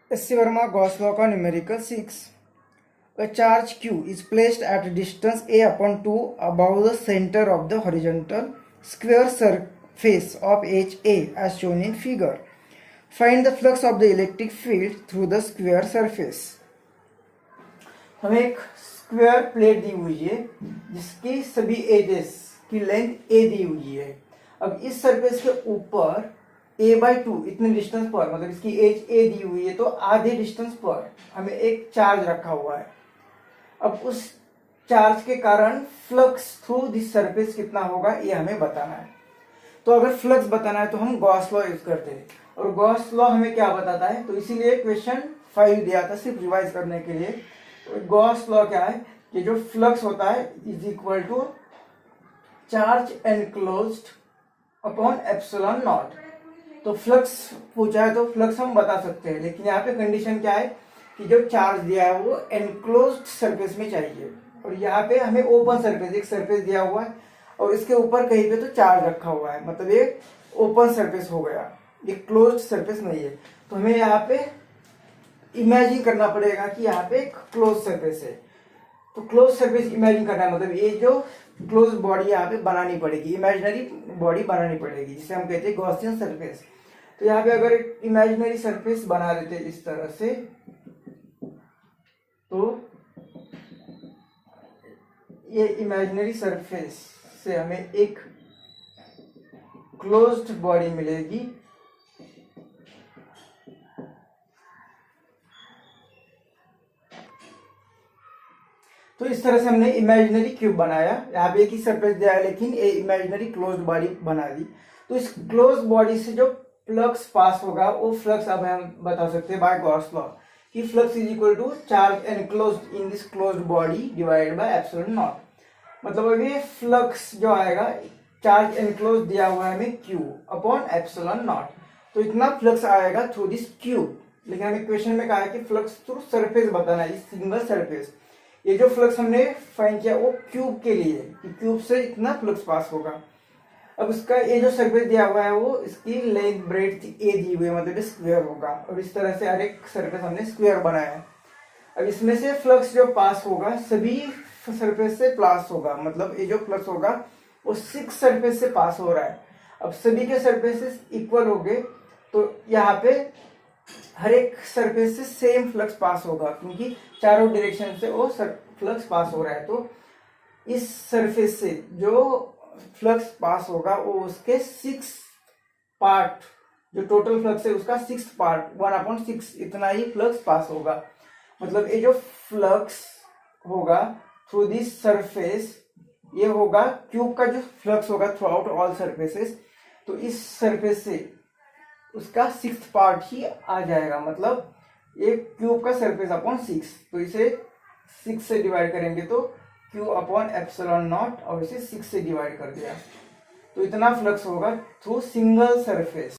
S. C. Verma, Gauss law का numerical 6. A charge Q is placed at a distance a upon 2 above the center of the horizontal square surface of HA as shown in figure. Find the flux of the electric field through the square surface. हमें एक square plate दी हुई है जिसकी सभी edges की length a दी हुई है। अब इस सरफेस के ऊपर a/2 इतने डिस्टेंस पर, मतलब इसकी एज a दी हुई है, तो आधे डिस्टेंस पर हमें एक चार्ज रखा हुआ है। अब उस चार्ज के कारण फ्लक्स थ्रू दिस सरफेस कितना होगा ये हमें बताना है। तो अगर फ्लक्स बताना है तो हम गॉस लॉ यूज करते हैं, और गॉस लॉ हमें क्या बताता है, तो इसीलिए क्वेश्चन 5 दिया था सिर्फ रिवाइज करने के लिए। तो गॉस लॉ क्या है कि जो फ्लक्स होता है is equal to charge enclosed upon epsilon not. तो फ्लक्स पूछा है तो फ्लक्स हम बता सकते हैं, लेकिन यहाँ पे कंडीशन क्या है कि जो चार्ज दिया है वो एनक्लोज्ड सरफेस में चाहिए, और यहाँ पे हमें ओपन सरफेस, एक सरफेस दिया हुआ है और इसके ऊपर कहीं पे तो चार्ज रखा हुआ है, मतलब ये ओपन सरफेस हो गया, ये क्लोज्ड सरफेस नहीं है। तो हमें यहाँ पे इमेजिन करना पड़ेगा कि यहाँ पे एक क्लोज सरफेस है। तो क्लोज सरफेस इमेजिन करना है, मतलब ये जो क्लोज बॉडी यहाँ पे बनानी पड़ेगी, इमेजिनरी बॉडी बनानी पड़ेगी, जिसे हम कहते हैं गॉसियन सरफेस। तो यहाँ पे अगर एक इमेजिनरी सरफेस बना देते इस तरह से, तो ये इमेजिनरी सरफेस से हमें एक क्लोज्ड बॉडी मिलेगी। तो इस तरह से हमने इमेजिनरी क्यूब बनाया, यहाँ पे एक ही सरफेस दिया है लेकिन ये इमेजिनरी क्लोज्ड बॉडी बना दी। तो इस क्लोज बॉडी से जो फ्लक्स पास होगा वो फ्लक्स अब हम बता सकते हैं बाय गॉस लॉ कि flux is equal to charge enclosed in this closed body divided by epsilon not. मतलब अभी फ्लक्स जो आएगा, चार्ज एनक्लोज दिया हुआ है हमें Q अपॉन एप्सिलॉन नॉट, तो इतना फ्लक्स आएगा थ्रू दिस क्यूब। लेकिन हमें क्वेश्चन में कहा है कि फ्लक्स थ्रू सरफेस बताना है, इस सिंगल सरफेस। ये जो फ्लक्स हमने फाइंड किया वो क्यूब के लिए, कि क्यूब से इतना फ्लक्स पास होगा। अब इसका ये जो सरफेस दिया हुआ है वो इसकी लेंथ ब्रेड्थ a दी हुई है, मतलब स्क्वायर होगा, और इस तरह से हर एक सरफेस हमने स्क्वायर बनाया है। अब इसमें से फ्लक्स जो पास होगा सभी सरफेस से पास होगा, मतलब ये जो फ्लक्स होगा वो 6 सरफेस से पास हो रहा है। अब सभी के सरफेसेस इक्वल हो गए, तो यहाँ पे हर एक सरफेस से सेम फ्लक्स पास होगा, क्योंकि चारों डायरेक्शन से वो फ्लक्स पास हो रहा है। तो इस सरफेस से जो फ्लक्स पास होगा वो उसके 6 पार्ट, जो टोटल फ्लक्स है उसका 6th पार्ट 1/6 इतना ही फ्लक्स पास होगा। मतलब ये जो फ्लक्स होगा थ्रू दिस सरफेस, ये होगा क्यूब का जो फ्लक्स होगा थ्रू आउट ऑल सरफेसेस, तो इस सरफेस से उसका 6th पार्ट ही आ जाएगा, मतलब ये क्यूब का सरफेस अपॉन 6। तो इसे 6 से डिवाइड करेंगे तो Q अपॉन एप्सिलॉन नॉट, और इसे 6 से डिवाइड कर दिया, तो इतना फ्लक्स होगा थ्रू सिंगल सरफेस।